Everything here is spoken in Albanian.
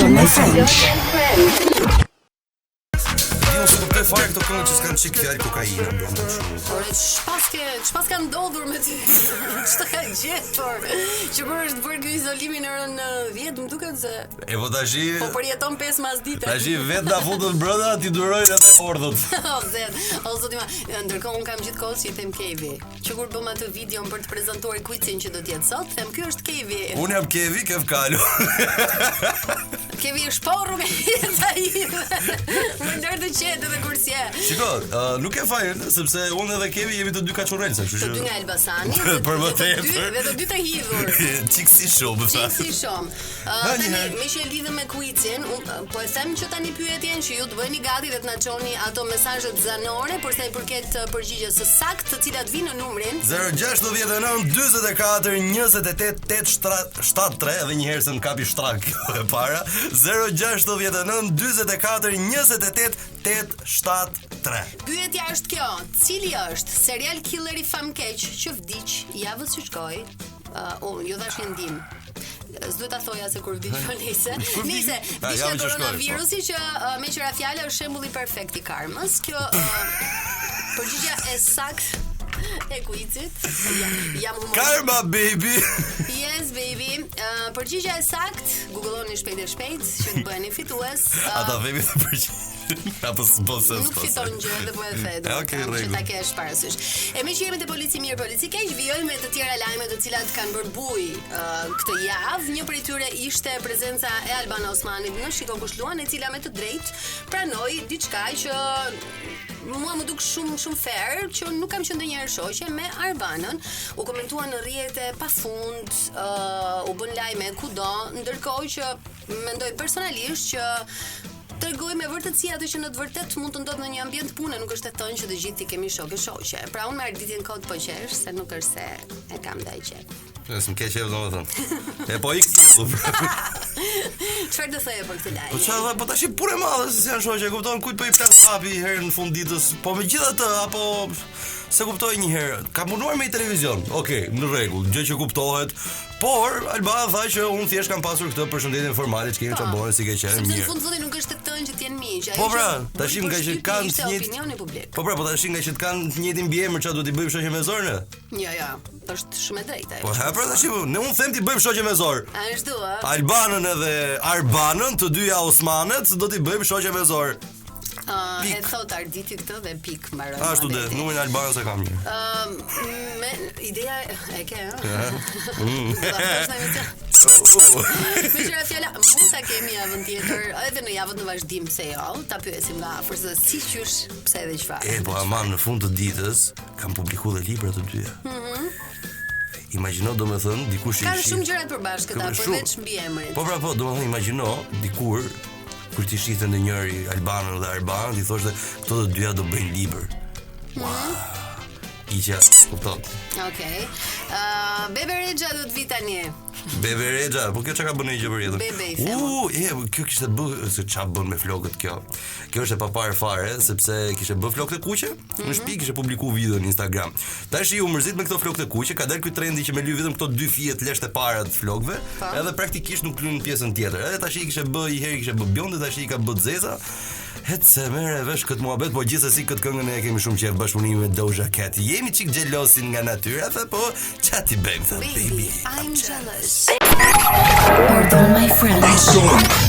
Pardon my French. Mos e kuptoj fare këto këngë që s'kan çik fjalë kokaina brenda kështu. Ç'pas ka ndodhur me ty? Ç'të ka gjetur? Që kur është bërë ky izolimi në orën 10, më duket se E po tash po përjeton 5 masdite. tash vetë na futën brenda ti durojnë edhe ordhët. O zoti ma, ndërkohë un kam gjithkohë si them Kevi. Që kur bëm atë videon për të prezantuar quizin që do të jetë sot, them ky është Kevi. Unë jam Kevi, Kevkalo. Kevi është porru me jeta ime. Më ndër të qetë dhe kursje. Shiko, nuk e fajin, sepse unë edhe Kevi jemi të dy kaçurrelsa, kështu Të dy që nga Elbasani. Për më tepër. Dhe të dy të hidhur. çik si shumë, tha. Si shumë. Tani me që e lidhëm me quizin, po e them që tani pyetjen që ju të bëni gati dhe të na çoni ato mesazhet zanore për sa i përket përgjigjes së saktë, të cilat vinë në numrin 069 44 28 873 edhe një herë se më kapi shtrak e para 069 44 28 873. Pyetja është kjo: cili është serial killeri famkeq që vdiq javës që shkoi? Ju thash një ndim. S'duhet ta thoja se kur vdiq Nise. Nise, vdiq nga koronavirusi që me qira fjala është shembulli perfekt i karmës. Kjo përgjigja e saktë e quizit. Jam humor. Karma baby. Yes baby. Përgjigja e saktë, googloni shpejt që të bëheni fitues. Ata themi të përgjigj. Apo s'po se. Nuk fiton gjë dhe po e the. Okej, Që rregull. ta kesh parasysh. E me që jemi te polici mirë, polici keq, vijojmë me të tjera lajme të cilat kanë bërë buj këtë javë. Një prej tyre ishte prezenca e Albana Osmanit në Shiko kush luan, e cila me të drejtë pranoi diçka që mua më duk shumë fair, që nuk kam qenë ndonjëherë shoqe me Arbanën. U komentua në rrjete pafund, u bën lajme kudo, ndërkohë që mendoj personalisht që tregoj me vërtetësi atë që në të vërtetë mund të ndodhë në një ambient pune, nuk është e thënë që të gjithë ti kemi shokë shoqe. Pra unë me arditjen kod po qesh, se nuk është se e kam ndaj qef. S'm ke qef domethënë. E po ik fillu. Çfarë do thoje për këtë lajm? Po çfarë, po tash pure madhe se janë shoqë, kupton kujt po i plas hapi herën në fund ditës. Po megjithatë apo se kuptoj një herë, ka punuar me televizion. Okej, në rregull, gjë që kuptohet. Por Albana tha që unë thjesht kam pasur këtë përshëndetje formale që kemi çabone si ke qenë mirë. Në fund fundi nuk është të thënë që të jenë miq. Po pra, tash nga që kanë të njëjtë opinioni publik. Po pra, po tash nga që kanë të njëjtin mbiemër, çfarë do t'i bëjmë shoqë me zor ne? Jo, është shumë e drejtë ajo. Po ha pra tash, ne unë them t'i bëjmë shoqë me zor. Ashtu ë. Albanën edhe Arbanën, të dyja Osmanet, do t'i bëjmë shoqë me zor. E thot Arditi këtë dhe pik mbaron. Ashtu dhe, numrin e Albanës e kam një. Me ideja e ke, Me qëra fjalla, mund ta kemi javën tjetër, edhe në javën në vazhdim, pse jo, ta pyesim nga afër se si qysh, pse dhe çfarë. Po aman në fund të ditës kam publikuar dhe libra të dyja. Imagjino domethënë dikush i Kanë shumë gjëra të përbashkëta, përveç mbiemrit. Po pra po, domethënë imagjino dikur kur ti shihte ndonjëri Albanën dhe Arbanën, ti thoshte këto të dyja do bëjnë libër. Iqa, kupton. Okej. Bebe Rexha do të vi tani. Bebe Rexha, po kjo çka ka bënë gjë për jetën? Bebe i them. Kjo kishte bë se ç'a bën me flokët kjo. Kjo është e paparë fare, sepse kishte bë flokët e kuqe, në shtëpi kishte publikuar video në Instagram. Tash i u mërzit me këto flokët e kuqe, ka dalë ky trendi që me lyj vetëm këto dy fije të leshtë para të flokëve, edhe praktikisht nuk lyn pjesën tjetër. Edhe tash i kishte bë një herë kishte bë bjonde, tash i ka bë zeza. Se merre vesh këtë muhabet, po gjithsesi këtë këngën e kemi shumë qejf bashkëpunimi me Doja Cat. Jemi çik xhelosin nga natyra, po ç'a ti bëjmë, baby? I'm jealous. Pardon my French.